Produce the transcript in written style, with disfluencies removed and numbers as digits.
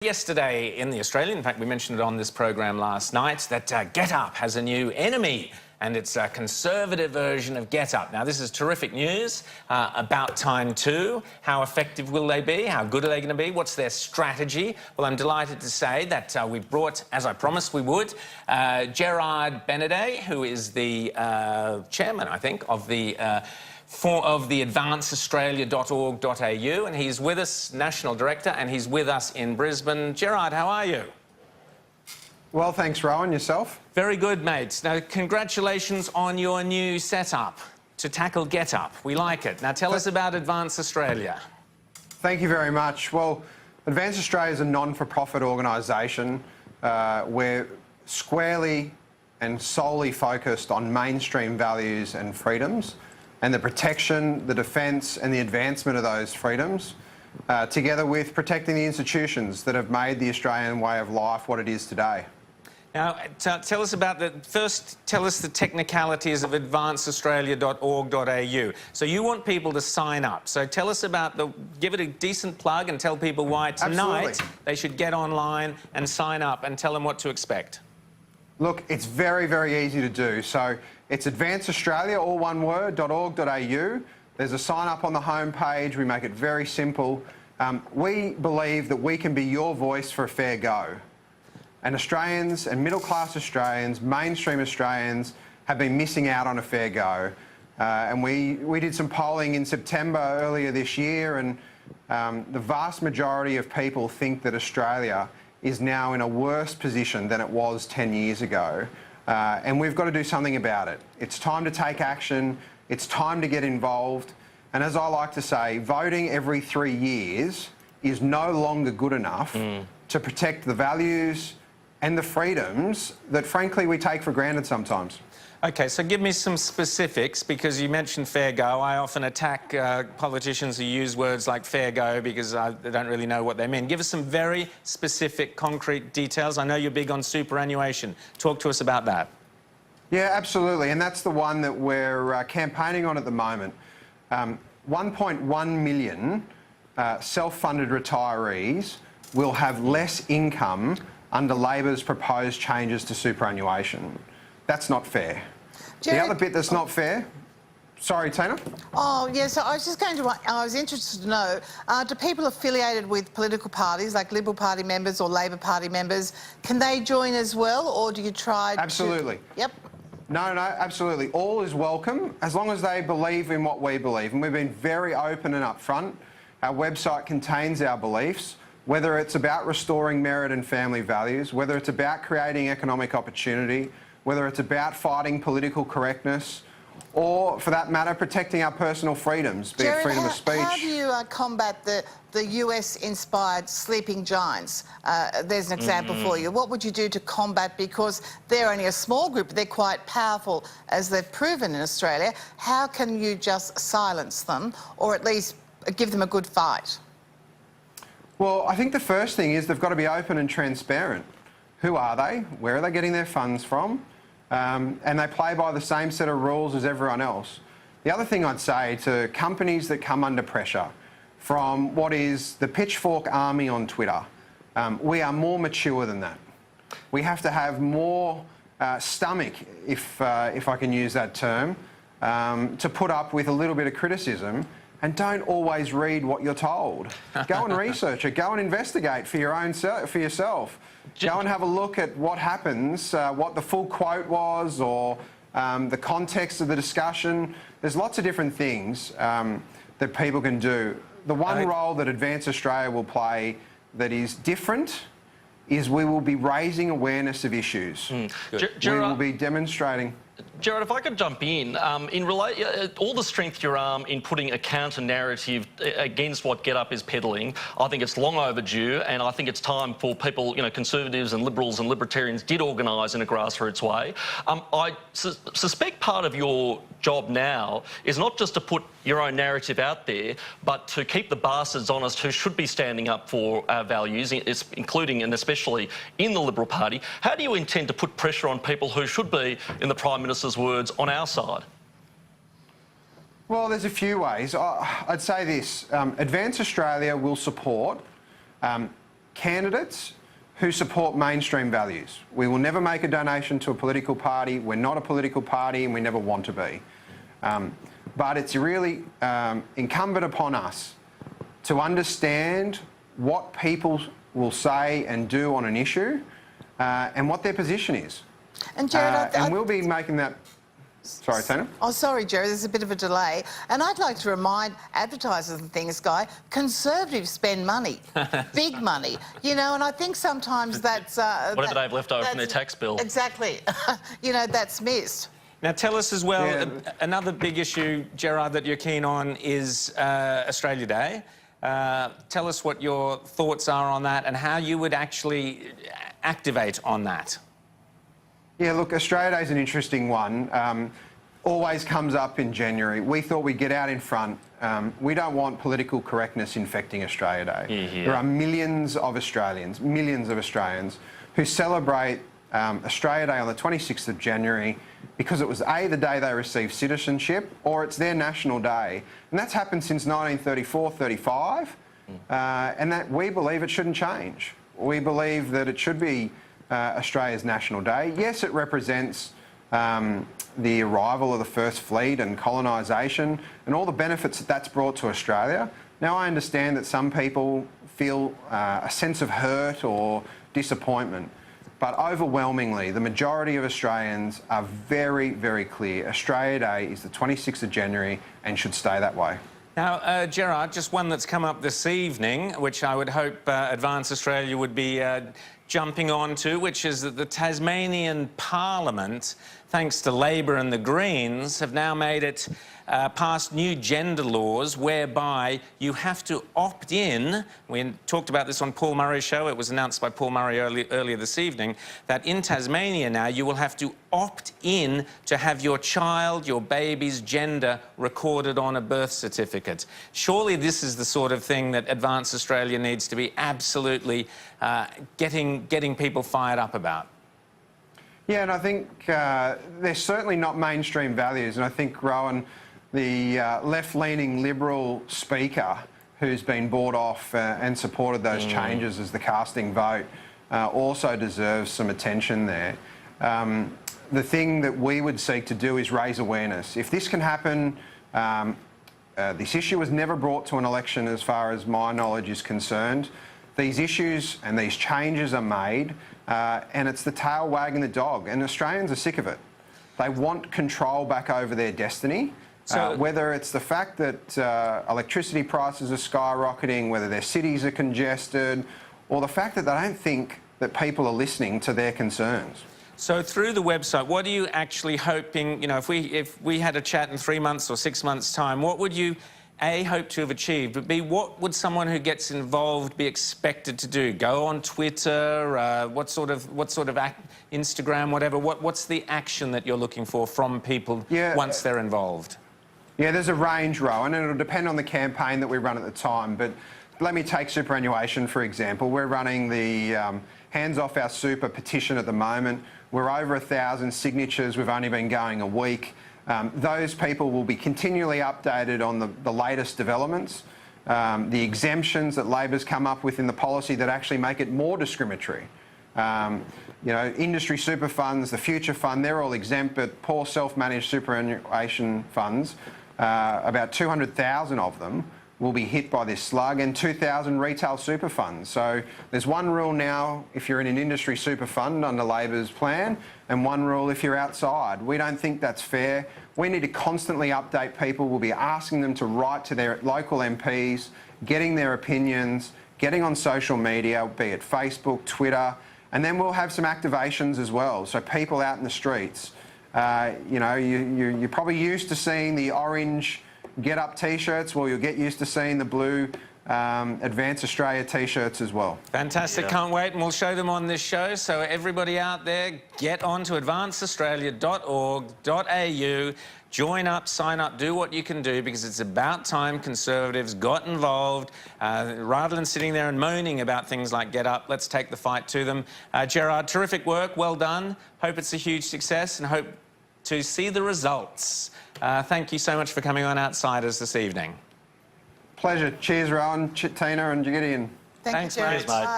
Yesterday in The Australian, in fact we mentioned it on this program last night, that Get Up has a new enemy and it's a conservative version of Get Up. Now this is terrific news, about time too. How effective will they be? How good are they going to be? What's their strategy? Well, I'm delighted to say that we've brought, as I promised we would, Benedet, who is the chairman, I think, of the advanceaustralia.org.au, and he's with us, National Director, and he's with us in Brisbane. Gerard, how are you? Well, thanks, Rowan. Yourself? Very good, mate. Now, congratulations on your new setup to tackle Get Up. We like it. Now, tell us about Advance Australia. Thank you very much. Well, Advance Australia is a non-for-profit organisation. We're squarely and solely focused on mainstream values and freedoms, and the protection, the defence and the advancement of those freedoms, together with protecting the institutions that have made the Australian way of life what it is today. Now, tell us about tell us the technicalities of advanceaustralia.org.au. So you want people to sign up. So tell us about give it a decent plug and tell people why tonight they should get online and sign up, and tell them what to expect. Look, it's very, very easy to do. So it's Advance Australia, all one word, .org.au. There's a sign up on the homepage. We make it very simple. We believe that we can be your voice for a fair go. And Australians and middle-class Australians, mainstream Australians, have been missing out on a fair go. And we did some polling in September earlier this year, and the vast majority of people think that Australia is now in a worse position than it was 10 years ago. And we've got to do something about it. It's time to take action. It's time to get involved. And as I like to say, voting every 3 years is no longer good enough to protect the values and the freedoms that, frankly, we take for granted sometimes. OK, so give me some specifics, because you mentioned fair go. I often attack politicians who use words like fair go because I don't really know what they mean. Give us some very specific, concrete details. I know you're big on superannuation. Talk to us about that. Yeah, absolutely, and that's the one that we're campaigning on at the moment. 1.1 million self-funded retirees will have less income under Labor's proposed changes to superannuation. That's not fair. The other bit that's not fair... Sorry, Tina? Oh, yes, I was just going to... I was interested to know, do people affiliated with political parties, like Liberal Party members or Labor Party members, can they join as well, or do you try Absolutely. Yep. No, absolutely. All is welcome, as long as they believe in what we believe. And we've been very open and upfront. Our website contains our beliefs, whether it's about restoring merit and family values, whether it's about creating economic opportunity, whether it's about fighting political correctness, or, for that matter, protecting our personal freedoms, be it freedom of speech. How do you combat the US-inspired sleeping giants? There's an example for you. What would you do to combat, because they're only a small group, but they're quite powerful, as they've proven in Australia. How can you just silence them, or at least give them a good fight? Well, I think the first thing is they've got to be open and transparent. Who are they? Where are they getting their funds from? And they play by the same set of rules as everyone else. The other thing I'd say to companies that come under pressure from what is the pitchfork army on Twitter, we are more mature than that. We have to have more stomach, if I can use that term, to put up with a little bit of criticism. And don't always read what you're told. Go and research it. Go and investigate for yourself. Go and have a look at what happens, what the full quote was, or the context of the discussion. There's lots of different things that people can do. The one role that Advance Australia will play that is different is we will be raising awareness of issues. We will be demonstrating... Gerard, if I could jump in, all the strength you're in putting a counter-narrative against what Get Up is peddling, I think it's long overdue, and I think it's time for people, Conservatives and Liberals and Libertarians did organise in a grassroots way. I suspect part of your job now is not just to put your own narrative out there, but to keep the bastards honest who should be standing up for our values, including and especially in the Liberal Party. How do you intend to put pressure on people who should be, in the Prime Minister's words, on our side? Well, there's a few ways. I'd say this. Advance Australia will support candidates who support mainstream values. We will never make a donation to a political party. We're not a political party and we never want to be. But it's really incumbent upon us to understand what people will say and do on an issue and what their position is. And Jared, and we'll be making that... Sorry, Tina? Oh, sorry, Jerry, there's a bit of a delay. And I'd like to remind advertisers and things, Guy, Conservatives spend money, big money, you know, and I think sometimes that's... Whatever they've left over from their tax bill. Exactly. You know, that's missed. Now, tell us as well, another big issue, Gerard, that you're keen on is Australia Day. Tell us what your thoughts are on that and how you would actually activate on that. Yeah, look, Australia Day is an interesting one. Always comes up in January. We thought we'd get out in front. We don't want political correctness infecting Australia Day. Yeah. There are millions of Australians who celebrate Australia Day on the 26th of January because it was A, the day they received citizenship, or it's their national day. And that's happened since 1934-35, and that we believe it shouldn't change. We believe that it should be Australia's National Day. Yes, it represents the arrival of the First Fleet and colonisation and all the benefits that that's brought to Australia. Now, I understand that some people feel a sense of hurt or disappointment, but overwhelmingly, the majority of Australians are very, very clear. Australia Day is the 26th of January and should stay that way. Now, Gerard, just one that's come up this evening, which I would hope Advance Australia would be jumping on to, which is that the Tasmanian Parliament, thanks to Labor and the Greens, have now made it passed new gender laws whereby you have to opt in. We talked about this on Paul Murray's show. It was announced by Paul Murray earlier this evening that in Tasmania now you will have to opt in to have your child, your baby's gender recorded on a birth certificate. Surely this is the sort of thing that Advance Australia needs to be absolutely getting people fired up about. Yeah, and I think they're certainly not mainstream values, and I think Rowan, the left-leaning Liberal speaker who's been bought off and supported those changes as the casting vote also deserves some attention there. The thing that we would seek to do is raise awareness. If this can happen, this issue was never brought to an election as far as my knowledge is concerned. These issues and these changes are made and it's the tail wagging the dog, and Australians are sick of it. They want control back over their destiny. So, whether it's the fact that electricity prices are skyrocketing, whether their cities are congested, or the fact that they don't think that people are listening to their concerns. So through the website, what are you actually hoping, you know, if we had a chat in 3 months or 6 months' time, what would you, A, hope to have achieved, but B, what would someone who gets involved be expected to do? Go on Twitter, what sort of Instagram, whatever, what's the action that you're looking for from people once they're involved? Yeah, there's a range, Rowan, and it'll depend on the campaign that we run at the time. But let me take superannuation, for example. We're running the Hands Off Our Super petition at the moment. We're over 1,000 signatures. We've only been going a week. Those people will be continually updated on the latest developments, the exemptions that Labor's come up with in the policy that actually make it more discriminatory. You know, industry super funds, the Future Fund, they're all exempt, but poor self-managed superannuation funds, about 200,000 of them will be hit by this slug, and 2,000 retail super funds. So there's one rule now if you're in an industry super fund under Labor's plan, and one rule if you're outside. We don't think that's fair. We need to constantly update people. We'll be asking them to write to their local MPs, getting their opinions, getting on social media, be it Facebook, Twitter, and then we'll have some activations as well. So people out in the streets, you know, you're probably used to seeing the orange Get Up T-shirts. Well, you'll get used to seeing the blue Advance Australia T-shirts as well. Fantastic, can't wait, and we'll show them on this show. So everybody out there, get on to advanceaustralia.org.au, join up, sign up, do what you can do, because it's about time Conservatives got involved. Rather than sitting there and moaning about things like Get Up, let's take the fight to them. Gerard, terrific work, well done. Hope it's a huge success and hope to see the results. Thank you so much for coming on Outsiders this evening. Pleasure. Cheers, Rowan, Tina and Gideon. Thanks, you, Jerry. Cheers, mate. Bye.